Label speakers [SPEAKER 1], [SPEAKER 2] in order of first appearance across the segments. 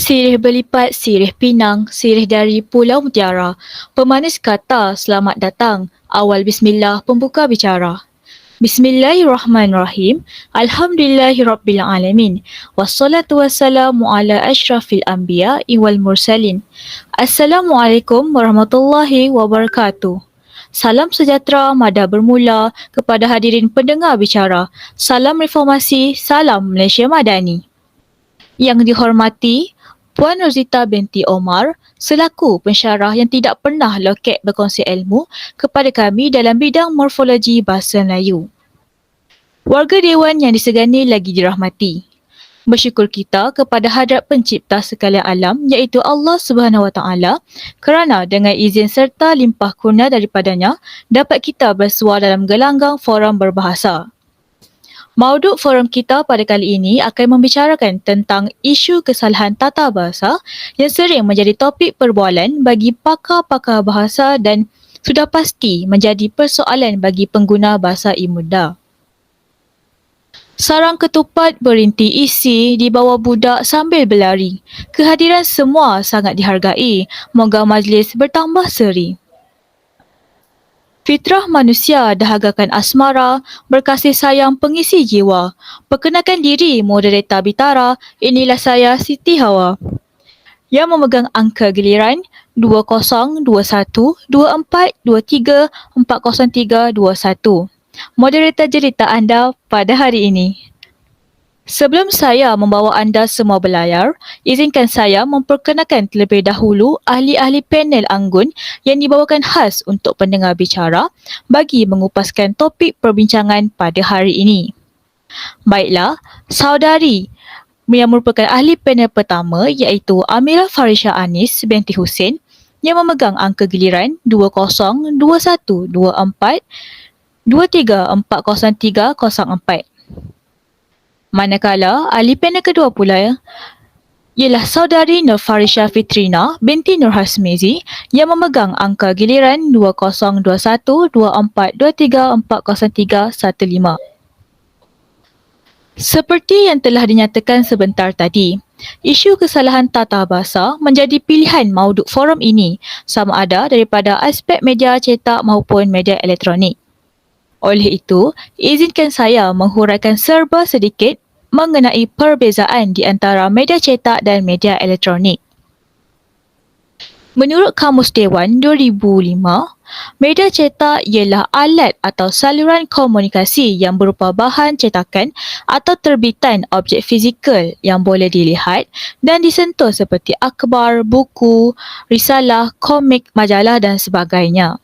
[SPEAKER 1] Sirih berlipat, sirih pinang, sirih dari Pulau Mutiara. Pemanis kata, selamat datang. Awal bismillah, pembuka bicara. Bismillahirrahmanirrahim. Alhamdulillahirrabbilalamin. Wassalatu wassalamu ala ashrafil anbiya wal mursalin. Assalamualaikum warahmatullahi wabarakatuh. Salam sejahtera mada bermula kepada hadirin pendengar bicara. Salam reformasi, salam Malaysia Madani. Yang dihormati Puan Rozita binti Omar selaku pensyarah yang tidak pernah loket berkongsi ilmu kepada kami dalam bidang morfologi bahasa Melayu. Warga Dewan yang disegani lagi dirahmati. Bersyukur kita kepada hadrat pencipta sekalian alam iaitu Allah Subhanahu Wa Taala kerana dengan izin serta limpah kurnia daripadanya dapat kita bersuara dalam gelanggang forum berbahasa. Mauduk forum kita pada kali ini akan membicarakan tentang isu kesalahan tata bahasa yang sering menjadi topik perbualan bagi pakar-pakar bahasa dan sudah pasti menjadi persoalan bagi pengguna bahasa Imuda. Sarang ketupat berinti isi di bawah budak sambil berlari. Kehadiran semua sangat dihargai. Moga majlis bertambah seri. Fitrah manusia dahagakan asmara, berkasih sayang pengisi jiwa. Perkenalkan diri moderator Bitara, inilah saya Siti Hawa. Yang memegang angka giliran 202124234031. Moderator cerita anda pada hari ini. Sebelum saya membawa anda semua berlayar, izinkan saya memperkenalkan terlebih dahulu ahli-ahli panel anggun yang dibawakan khas untuk pendengar bicara bagi mengupaskan topik perbincangan pada hari ini. Baiklah, saudari yang merupakan ahli panel pertama iaitu Amira Farisha Anis binti Hussein yang memegang angka giliran 202124234004. Manakala ahli panel kedua pula ialah saudari Nur Farisha Fitrina binti Nur Hasmizi yang memegang angka giliran 202124234015. Seperti yang telah dinyatakan sebentar tadi, isu kesalahan tata bahasa menjadi pilihan mauduk forum ini sama ada daripada aspek media cetak maupun media elektronik. Oleh itu, izinkan saya menghuraikan serba sedikit mengenai perbezaan di antara media cetak dan media elektronik. Menurut Kamus Dewan 2005, media cetak ialah alat atau saluran komunikasi yang berupa bahan cetakan atau terbitan objek fizikal yang boleh dilihat dan disentuh seperti akhbar, buku, risalah, komik, majalah dan sebagainya.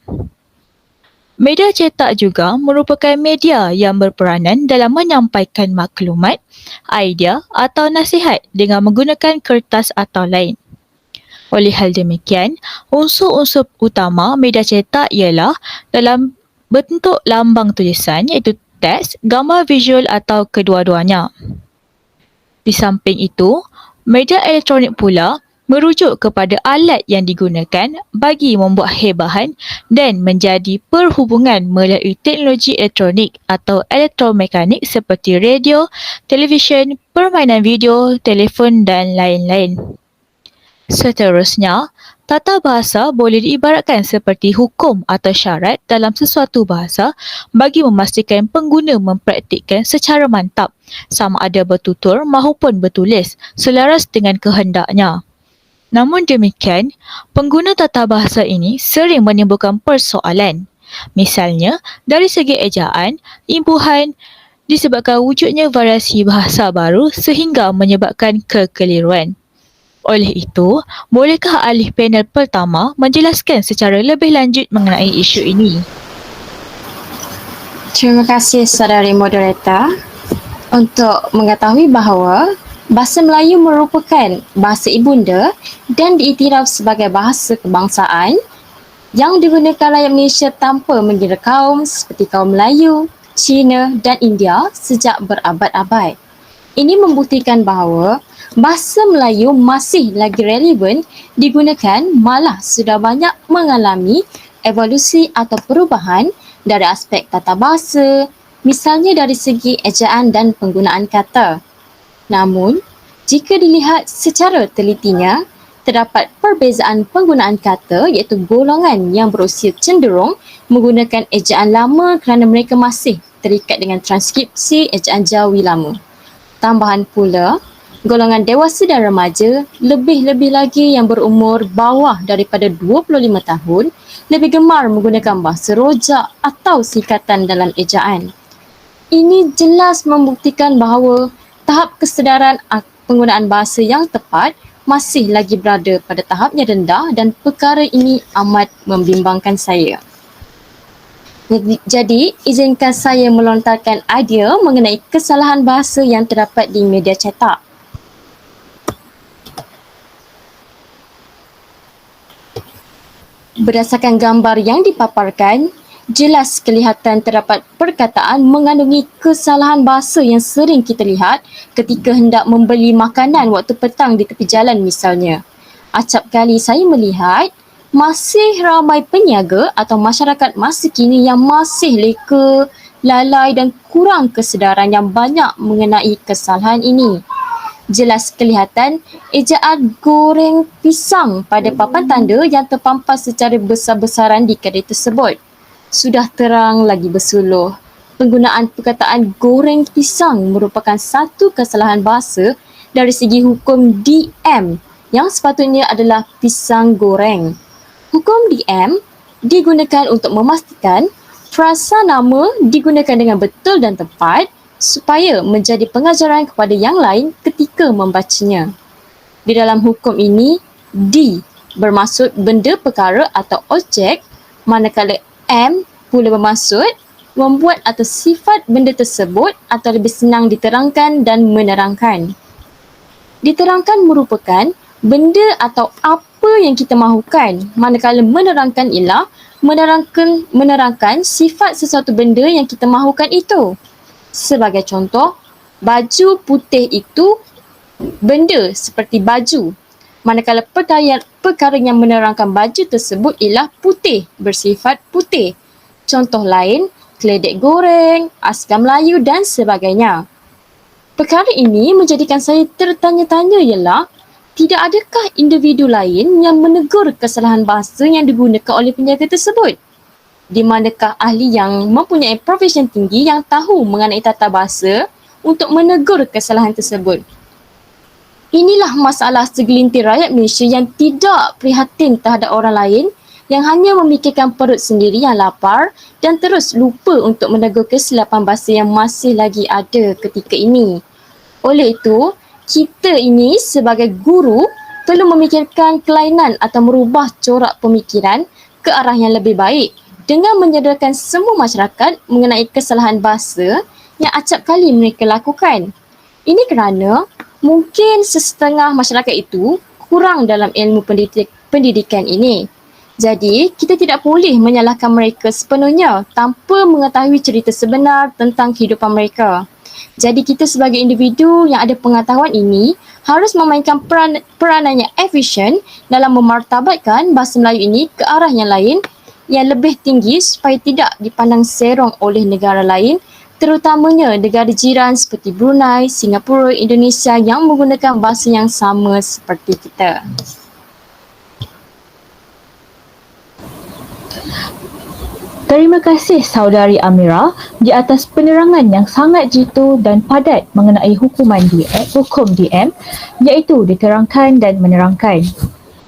[SPEAKER 1] Media cetak juga merupakan media yang berperanan dalam menyampaikan maklumat, idea atau nasihat dengan menggunakan kertas atau lain. Oleh hal demikian, unsur-unsur utama media cetak ialah dalam bentuk lambang tulisan iaitu teks, gambar visual atau kedua-duanya. Di samping itu, media elektronik pula merujuk kepada alat yang digunakan bagi membuat hebahan dan menjadi perhubungan melalui teknologi elektronik atau elektromekanik seperti radio, televisyen, permainan video, telefon dan lain-lain. Seterusnya, tata bahasa boleh diibaratkan seperti hukum atau syarat dalam sesuatu bahasa bagi memastikan pengguna mempraktikkan secara mantap sama ada bertutur maupun bertulis selaras dengan kehendaknya. Namun demikian, pengguna tata bahasa ini sering menimbulkan persoalan. Misalnya, dari segi ejaan, imbuhan disebabkan wujudnya variasi bahasa baru sehingga menyebabkan kekeliruan. Oleh itu, bolehkah ahli panel pertama menjelaskan secara lebih lanjut mengenai isu ini?
[SPEAKER 2] Terima kasih saudari moderator. Untuk mengetahui bahawa bahasa Melayu merupakan bahasa ibunda dan diiktiraf sebagai bahasa kebangsaan yang digunakan rakyat Malaysia tanpa mengira kaum seperti kaum Melayu, Cina dan India sejak berabad-abad. Ini membuktikan bahawa bahasa Melayu masih lagi relevan digunakan, malah sudah banyak mengalami evolusi atau perubahan dari aspek tata bahasa, misalnya dari segi ejaan dan penggunaan kata. Namun, Jika dilihat secara telitinya, terdapat perbezaan penggunaan kata iaitu golongan yang berusia cenderung menggunakan ejaan lama kerana mereka masih terikat dengan transkripsi ejaan Jawi lama. Tambahan pula, golongan dewasa dan remaja, lebih-lebih lagi yang berumur bawah daripada 25 tahun, lebih gemar menggunakan bahasa rojak atau singkatan dalam ejaan. Ini jelas membuktikan bahawa tahap kesedaran penggunaan bahasa yang tepat masih lagi berada pada tahap yang rendah dan perkara ini amat membimbangkan saya. Jadi, izinkan saya melontarkan idea mengenai kesalahan bahasa yang terdapat di media cetak. Berdasarkan gambar yang dipaparkan, jelas kelihatan terdapat perkataan mengandungi kesalahan bahasa yang sering kita lihat ketika hendak membeli makanan waktu petang di tepi jalan misalnya. Acap kali saya melihat masih ramai peniaga atau masyarakat masa kini yang masih leka, lalai dan kurang kesedaran yang banyak mengenai kesalahan ini. Jelas kelihatan ejaan goreng pisang pada papan tanda yang terpampang secara besar-besaran di kedai tersebut. Sudah terang lagi bersuluh, penggunaan perkataan goreng pisang merupakan satu kesalahan bahasa dari segi hukum DM yang sepatutnya adalah pisang goreng. Hukum DM digunakan untuk memastikan frasa nama digunakan dengan betul dan tepat supaya menjadi pengajaran kepada yang lain ketika membacanya. Di dalam hukum ini, D bermaksud benda perkara atau objek, manakala M pula bermaksud membuat atau sifat benda tersebut atau lebih senang diterangkan dan menerangkan. Diterangkan merupakan benda atau apa yang kita mahukan, manakala menerangkan ialah menerangkan sifat sesuatu benda yang kita mahukan itu. Sebagai contoh, baju putih itu benda seperti baju, manakala perkara yang menerangkan baju tersebut ialah putih, bersifat putih. Contoh lain, keledek goreng, askar Melayu dan sebagainya. Perkara ini menjadikan saya tertanya-tanya ialah, tidak adakah individu lain yang menegur kesalahan bahasa yang digunakan oleh peniaga tersebut? Di manakah ahli yang mempunyai profesion tinggi yang tahu mengenai tata bahasa untuk menegur kesalahan tersebut? Inilah masalah segelintir rakyat Malaysia yang tidak prihatin terhadap orang lain, yang hanya memikirkan perut sendiri yang lapar dan terus lupa untuk menegur kesilapan bahasa yang masih lagi ada ketika ini. Oleh itu, kita ini sebagai guru perlu memikirkan kelainan atau merubah corak pemikiran ke arah yang lebih baik dengan menyedarkan semua masyarakat mengenai kesalahan bahasa yang acap kali mereka lakukan. Ini kerana mungkin sesetengah masyarakat itu kurang dalam ilmu pendidikan ini. Jadi, kita tidak boleh menyalahkan mereka sepenuhnya tanpa mengetahui cerita sebenar tentang kehidupan mereka. Jadi, kita sebagai individu yang ada pengetahuan ini harus memainkan peranan yang efisien dalam memartabatkan bahasa Melayu ini ke arah yang lain yang lebih tinggi supaya tidak dipandang serong oleh negara lain, terutamanya negara jiran seperti Brunei, Singapura, Indonesia yang menggunakan bahasa yang sama seperti kita.
[SPEAKER 1] Terima kasih Saudari Amira di atas penerangan yang sangat jitu dan padat mengenai hukum DM iaitu diterangkan dan menerangkan.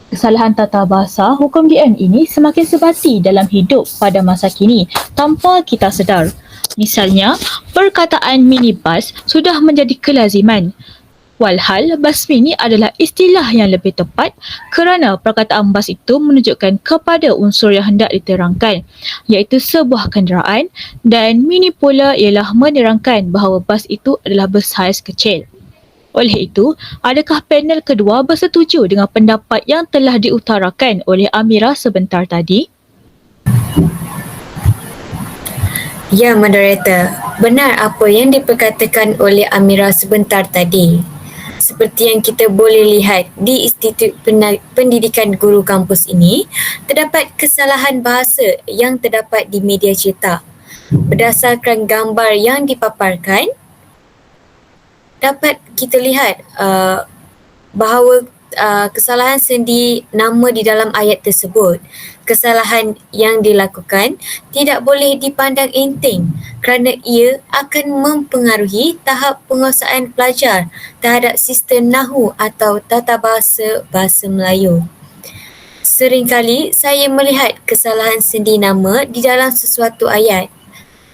[SPEAKER 1] Kesalahan tata bahasa hukum DM ini semakin sebati dalam hidup pada masa kini tanpa kita sedar. Misalnya, perkataan minibus sudah menjadi kelaziman. Walhal, bas mini adalah istilah yang lebih tepat kerana perkataan bas itu menunjukkan kepada unsur yang hendak diterangkan, iaitu sebuah kenderaan, dan mini pula ialah menerangkan bahawa bas itu adalah bersaiz kecil. Oleh itu, adakah panel kedua bersetuju dengan pendapat yang telah diutarakan oleh Amira sebentar tadi?
[SPEAKER 3] Ya, moderator. Benar apa yang diperkatakan oleh Amira sebentar tadi. Seperti yang kita boleh lihat di Institut Pendidikan Guru Kampus ini, terdapat kesalahan bahasa yang terdapat di media cetak. Berdasarkan gambar yang dipaparkan, dapat kita lihat bahawa kesalahan sendi nama di dalam ayat tersebut, kesalahan yang dilakukan tidak boleh dipandang enteng kerana ia akan mempengaruhi tahap penguasaan pelajar terhadap sistem Nahu atau tata bahasa Bahasa Melayu. Seringkali saya melihat kesalahan sendi nama di dalam sesuatu ayat.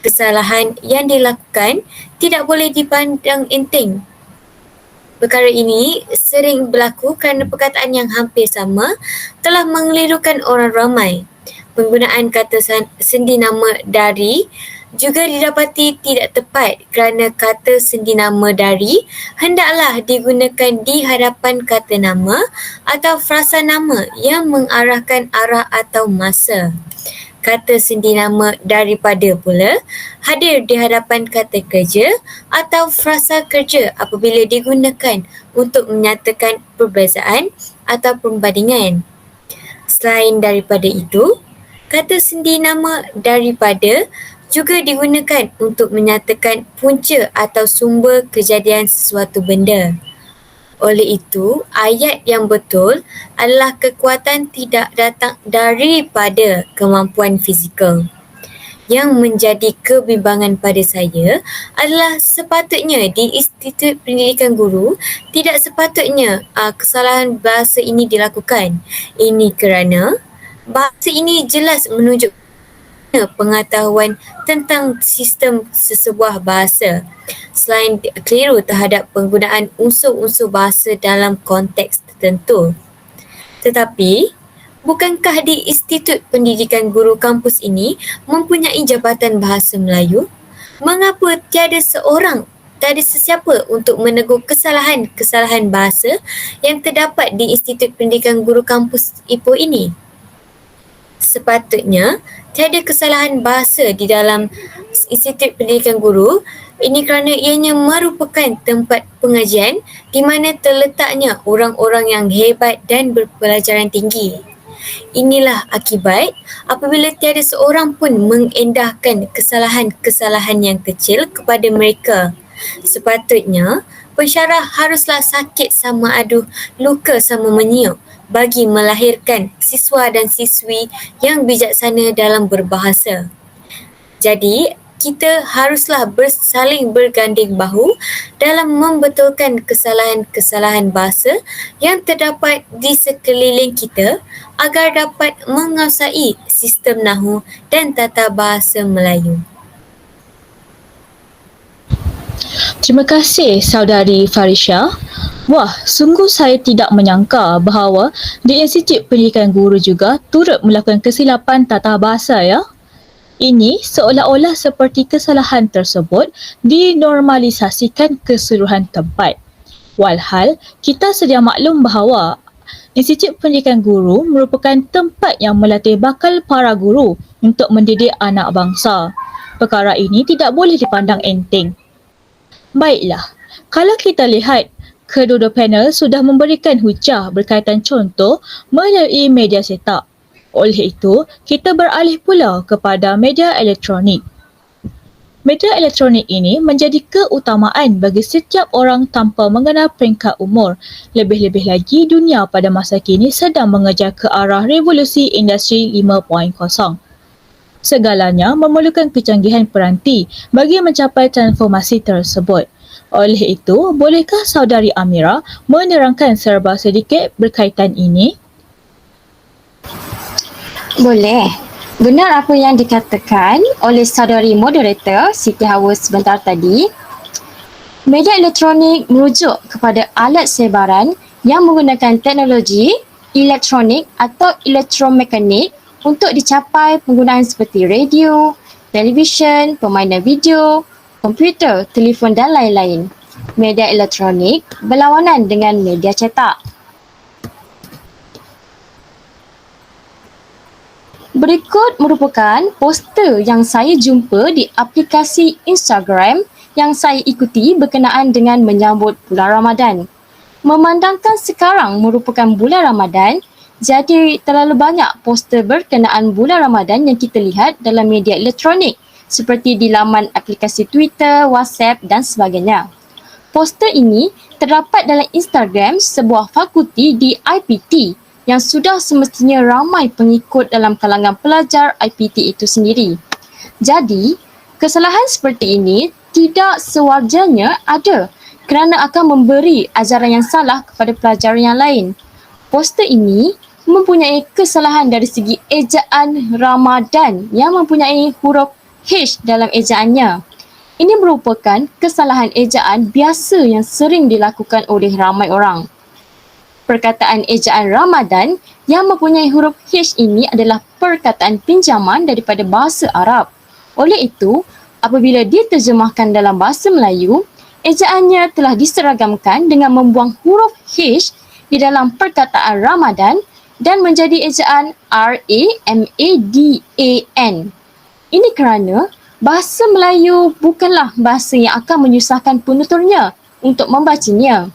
[SPEAKER 3] Kesalahan yang dilakukan tidak boleh dipandang enteng. Perkara ini sering berlaku kerana perkataan yang hampir sama telah mengelirukan orang ramai. Penggunaan kata sendi nama dari juga didapati tidak tepat kerana kata sendi nama dari hendaklah digunakan di hadapan kata nama atau frasa nama yang mengarahkan arah atau masa. Kata sendi nama daripada pula hadir di hadapan kata kerja atau frasa kerja apabila digunakan untuk menyatakan perbezaan atau perbandingan. Selain daripada itu, kata sendi nama daripada juga digunakan untuk menyatakan punca atau sumber kejadian sesuatu benda. Oleh itu, ayat yang betul adalah kekuatan tidak datang daripada kemampuan fizikal. Yang menjadi kebimbangan pada saya adalah sepatutnya di Institut Pendidikan Guru tidak sepatutnya kesalahan bahasa ini dilakukan. Ini kerana bahasa ini jelas menunjuk pengetahuan tentang sistem sesebuah bahasa selain keliru terhadap penggunaan unsur-unsur bahasa dalam konteks tertentu. Tetapi, bukankah di Institut Pendidikan Guru kampus ini mempunyai Jabatan Bahasa Melayu? Mengapa tiada sesiapa untuk menegur kesalahan-kesalahan bahasa yang terdapat di Institut Pendidikan Guru kampus Ipoh ini? Sepatutnya tiada kesalahan bahasa di dalam Institut Pendidikan Guru ini kerana ianya merupakan tempat pengajian di mana terletaknya orang-orang yang hebat dan berpelajaran tinggi. Inilah akibat apabila tiada seorang pun mengendahkan kesalahan-kesalahan yang kecil kepada mereka. Sepatutnya pensyarah haruslah sakit sama aduh, luka sama meniup bagi melahirkan siswa dan siswi yang bijaksana dalam berbahasa. Jadi, kita haruslah saling berganding bahu dalam membetulkan kesalahan-kesalahan bahasa yang terdapat di sekeliling kita agar dapat menguasai sistem Nahu dan tata bahasa Melayu.
[SPEAKER 1] Terima kasih saudari Farisha. Wah, sungguh saya tidak menyangka bahawa di Institut Pendidikan Guru juga turut melakukan kesilapan tata bahasa ya. Ini seolah-olah seperti kesalahan tersebut dinormalisasikan keseluruhan tempat. Walhal, kita sedia maklum bahawa Institut Pendidikan Guru merupakan tempat yang melatih bakal para guru untuk mendidik anak bangsa. Perkara ini tidak boleh dipandang enteng. Baiklah, kalau kita lihat, kedua-dua panel sudah memberikan hujah berkaitan contoh melalui media cetak. Oleh itu, kita beralih pula kepada media elektronik. Media elektronik ini menjadi keutamaan bagi setiap orang tanpa mengenal peringkat umur. Lebih-lebih lagi, dunia pada masa kini sedang mengejar ke arah revolusi industri 5.0. Segalanya memerlukan kecanggihan peranti bagi mencapai transformasi tersebut. Oleh itu, bolehkah saudari Amira menerangkan serba sedikit berkaitan ini?
[SPEAKER 2] Boleh. Benar apa yang dikatakan oleh saudari moderator Siti Hawa sebentar tadi. Media elektronik merujuk kepada alat sebaran yang menggunakan teknologi elektronik atau elektromekanik untuk dicapai penggunaan seperti radio, televisyen, permainan video, komputer, telefon dan lain-lain. Media elektronik berlawanan dengan media cetak. Berikut merupakan poster yang saya jumpa di aplikasi Instagram yang saya ikuti berkenaan dengan menyambut bulan Ramadan. Memandangkan sekarang merupakan bulan Ramadan, jadi terlalu banyak poster berkenaan bulan Ramadan yang kita lihat dalam media elektronik seperti di laman aplikasi Twitter, WhatsApp dan sebagainya. Poster ini terdapat dalam Instagram sebuah fakulti di IPT yang sudah semestinya ramai pengikut dalam kalangan pelajar IPT itu sendiri. Jadi, kesalahan seperti ini tidak sewajarnya ada kerana akan memberi ajaran yang salah kepada pelajar yang lain. Poster ini mempunyai kesalahan dari segi ejaan Ramadan yang mempunyai huruf H dalam ejaannya. Ini merupakan kesalahan ejaan biasa yang sering dilakukan oleh ramai orang. Perkataan ejaan Ramadan yang mempunyai huruf H ini adalah perkataan pinjaman daripada bahasa Arab. Oleh itu, apabila diterjemahkan dalam bahasa Melayu, ejaannya telah diseragamkan dengan membuang huruf H di dalam perkataan Ramadan dan menjadi ejaan R-A-M-A-D-A-N. Ini kerana bahasa Melayu bukanlah bahasa yang akan menyusahkan penuturnya untuk membacanya.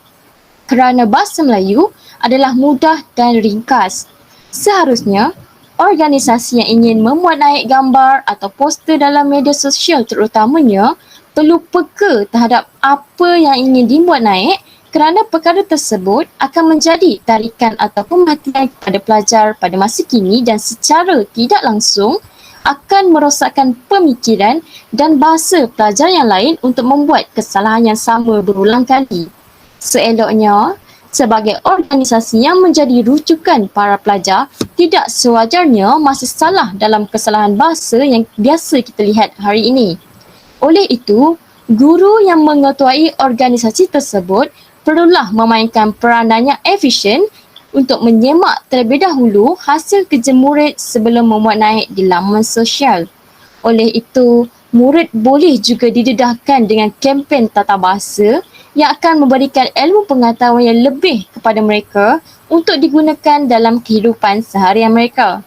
[SPEAKER 2] Kerana bahasa Melayu adalah mudah dan ringkas. Seharusnya, organisasi yang ingin memuat naik gambar atau poster dalam media sosial terutamanya perlu peka terhadap apa yang ingin dimuat naik kerana perkara tersebut akan menjadi tarikan atau perhatian kepada pelajar pada masa kini dan secara tidak langsung akan merosakkan pemikiran dan bahasa pelajar yang lain untuk membuat kesalahan yang sama berulang kali. Seeloknya, sebagai organisasi yang menjadi rujukan para pelajar, tidak sewajarnya masih salah dalam kesalahan bahasa yang biasa kita lihat hari ini. Oleh itu, guru yang mengetuai organisasi tersebut perlulah memainkan peranan yang efisien untuk menyemak terlebih dahulu hasil kerja murid sebelum memuat naik di laman sosial. Oleh itu, murid boleh juga didedahkan dengan kempen tata bahasa yang akan memberikan ilmu pengetahuan yang lebih kepada mereka untuk digunakan dalam kehidupan seharian mereka.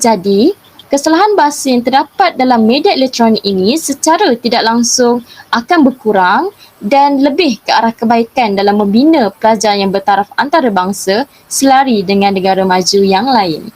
[SPEAKER 2] Jadi, kesalahan bahasa yang terdapat dalam media elektronik ini secara tidak langsung akan berkurang dan lebih ke arah kebaikan dalam membina pelajar yang bertaraf antarabangsa selari dengan negara maju yang lain.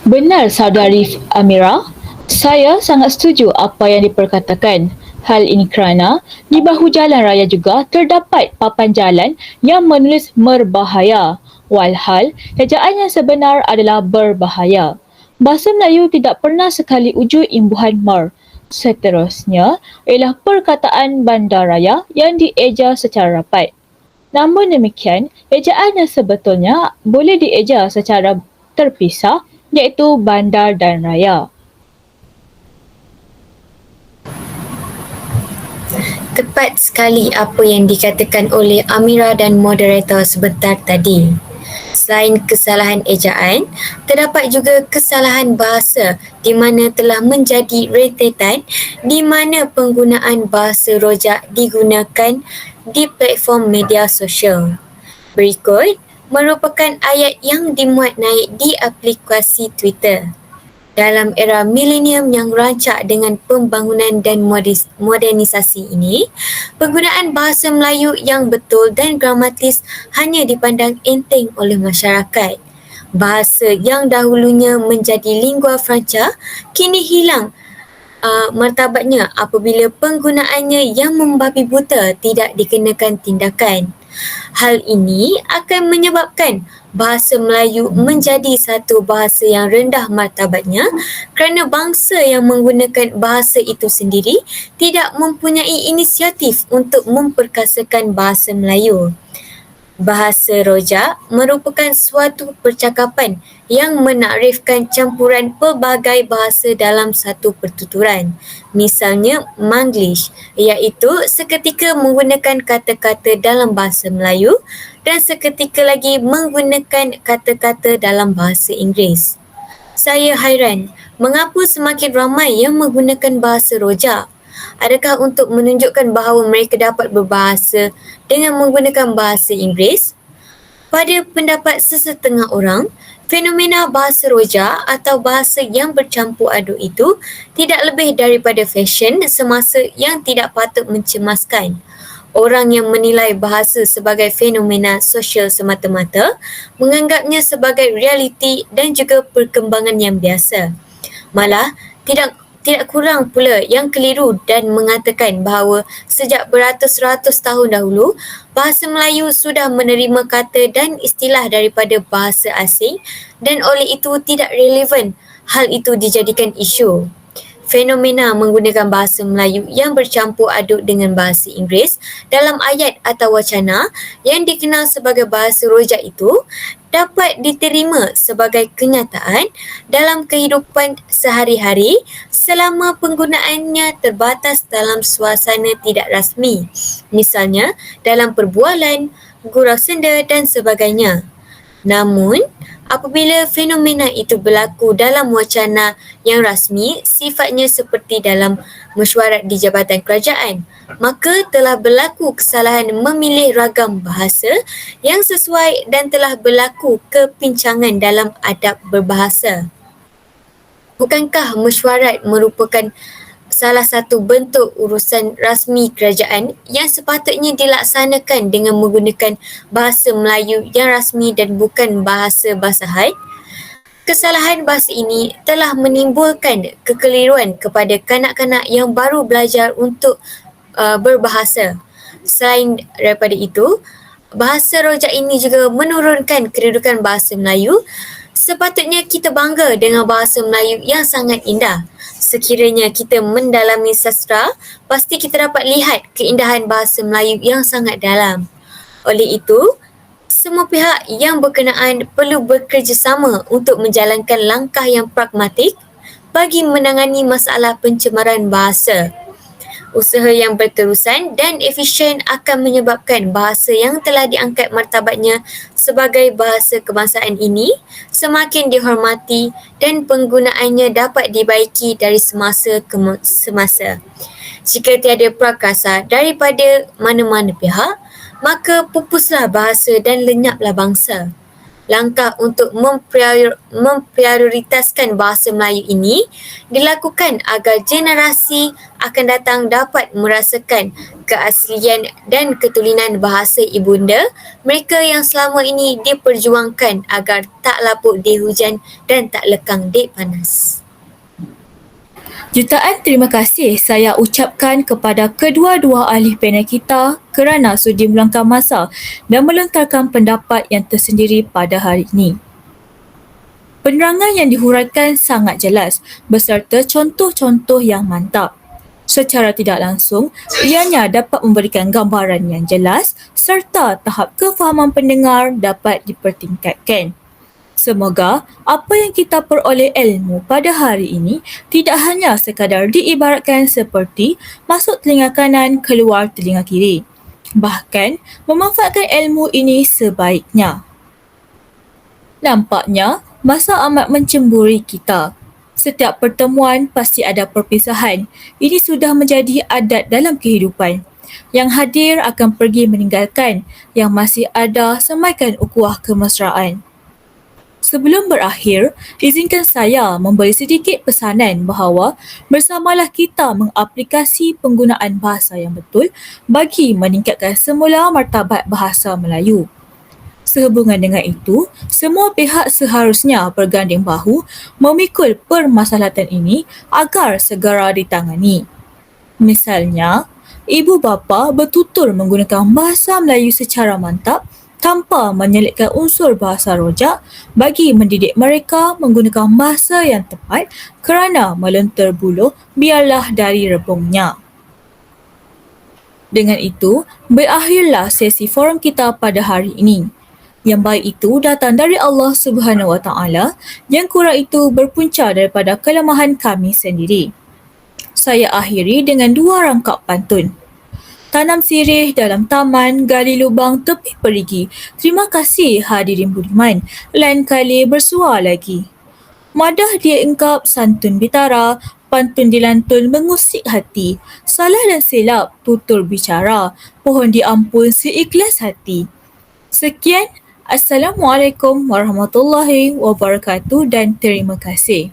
[SPEAKER 1] Benar saudari Amira, saya sangat setuju apa yang diperkatakan. Hal ini kerana di bahu jalan raya juga terdapat papan jalan yang menulis merbahaya. Walhal, ejaan yang sebenar adalah berbahaya. Bahasa Melayu tidak pernah sekali wujud imbuhan mer. Seterusnya ialah perkataan bandaraya yang dieja secara rapat. Namun demikian, ejaan yang sebetulnya boleh dieja secara terpisah iaitu bandar dan raya.
[SPEAKER 3] Tepat sekali apa yang dikatakan oleh Amira dan moderator sebentar tadi. Selain kesalahan ejaan, terdapat juga kesalahan bahasa di mana telah menjadi rentetan di mana penggunaan bahasa rojak digunakan di platform media sosial. Berikut merupakan ayat yang dimuat naik di aplikasi Twitter. Dalam era milenium yang rancak dengan pembangunan dan modernisasi ini, penggunaan bahasa Melayu yang betul dan gramatis hanya dipandang enteng oleh masyarakat. Bahasa yang dahulunya menjadi lingua franca kini hilang martabatnya apabila penggunaannya yang membabi buta tidak dikenakan tindakan. Hal ini akan menyebabkan bahasa Melayu menjadi satu bahasa yang rendah martabatnya kerana bangsa yang menggunakan bahasa itu sendiri tidak mempunyai inisiatif untuk memperkasakan bahasa Melayu. Bahasa rojak merupakan suatu percakapan yang menakrifkan campuran pelbagai bahasa dalam satu pertuturan. Misalnya Manglish, iaitu seketika menggunakan kata-kata dalam bahasa Melayu dan seketika lagi menggunakan kata-kata dalam bahasa Inggeris. Saya hairan, mengapa semakin ramai yang menggunakan bahasa rojak? Adakah untuk menunjukkan bahawa mereka dapat berbahasa dengan menggunakan bahasa Inggeris? Pada pendapat sesetengah orang, fenomena bahasa rojak atau bahasa yang bercampur aduk itu tidak lebih daripada fashion semasa yang tidak patut mencemaskan. Orang yang menilai bahasa sebagai fenomena sosial semata-mata menganggapnya sebagai realiti dan juga perkembangan yang biasa. Malah, Tidak kurang pula yang keliru dan mengatakan bahawa sejak beratus-ratus tahun dahulu, bahasa Melayu sudah menerima kata dan istilah daripada bahasa asing dan oleh itu tidak relevan hal itu dijadikan isu. Fenomena menggunakan bahasa Melayu yang bercampur aduk dengan bahasa Inggeris dalam ayat atau wacana yang dikenal sebagai bahasa rojak itu dapat diterima sebagai kenyataan dalam kehidupan sehari-hari selama penggunaannya terbatas dalam suasana tidak rasmi, misalnya dalam perbualan, gurau senda dan sebagainya. Namun, apabila fenomena itu berlaku dalam wacana yang rasmi, sifatnya seperti dalam mesyuarat di Jabatan Kerajaan, maka telah berlaku kesalahan memilih ragam bahasa yang sesuai dan telah berlaku kepincangan dalam adab berbahasa. Bukankah mesyuarat merupakan salah satu bentuk urusan rasmi kerajaan yang sepatutnya dilaksanakan dengan menggunakan bahasa Melayu yang rasmi dan bukan bahasa basahan? Kesalahan bahasa ini telah menimbulkan kekeliruan kepada kanak-kanak yang baru belajar untuk berbahasa. Selain daripada itu, bahasa rojak ini juga menurunkan kedudukan bahasa Melayu. Sepatutnya kita bangga dengan bahasa Melayu yang sangat indah. Sekiranya kita mendalami sastra, pasti kita dapat lihat keindahan bahasa Melayu yang sangat dalam. Oleh itu, semua pihak yang berkenaan perlu bekerjasama untuk menjalankan langkah yang pragmatik bagi menangani masalah pencemaran bahasa. Usaha yang berterusan dan efisien akan menyebabkan bahasa yang telah diangkat martabatnya sebagai bahasa kebangsaan ini semakin dihormati dan penggunaannya dapat dibaiki dari semasa ke semasa. Jika tiada prakasa daripada mana-mana pihak, maka pupuslah bahasa dan lenyaplah bangsa. Langkah untuk memprioritaskan bahasa Melayu ini dilakukan agar generasi akan datang dapat merasakan keaslian dan ketulinan bahasa ibunda mereka yang selama ini diperjuangkan agar tak lapuk di hujan dan tak lekang di panas.
[SPEAKER 1] Jutaan terima kasih saya ucapkan kepada kedua-dua ahli panel kita kerana sudi meluangkan masa dan melontarkan pendapat yang tersendiri pada hari ini. Penerangan yang dihuraikan sangat jelas beserta contoh-contoh yang mantap. Secara tidak langsung, ianya dapat memberikan gambaran yang jelas serta tahap kefahaman pendengar dapat dipertingkatkan. Semoga apa yang kita peroleh ilmu pada hari ini tidak hanya sekadar diibaratkan seperti masuk telinga kanan keluar telinga kiri. Bahkan memanfaatkan ilmu ini sebaiknya. Nampaknya masa amat mencemburi kita. Setiap pertemuan pasti ada perpisahan. Ini sudah menjadi adat dalam kehidupan. Yang hadir akan pergi meninggalkan, yang masih ada semaikan ukhuwah kemesraan. Sebelum berakhir, izinkan saya memberi sedikit pesanan bahawa bersamalah kita mengaplikasi penggunaan bahasa yang betul bagi meningkatkan semula martabat bahasa Melayu. Sehubungan dengan itu, semua pihak seharusnya berganding bahu memikul permasalahan ini agar segera ditangani. Misalnya, ibu bapa bertutur menggunakan bahasa Melayu secara mantap tanpa menyelitkan unsur bahasa rojak bagi mendidik mereka menggunakan bahasa yang tepat kerana melontar buluh biarlah dari rebungnya. Dengan itu, berakhirlah sesi forum kita pada hari ini. Yang baik itu datang dari Allah Subhanahu Wa Taala, yang kurang itu berpunca daripada kelemahan kami sendiri. Saya akhiri dengan dua rangkap pantun. Tanam sirih dalam taman, gali lubang tepi perigi. Terima kasih hadirin budiman, lain kali bersua lagi. Madah dia engkap santun bitara, pantun dilantun mengusik hati. Salah dan silap tutur bicara, pohon diampun seikhlas hati. Sekian, Assalamualaikum warahmatullahi wabarakatuh dan terima kasih.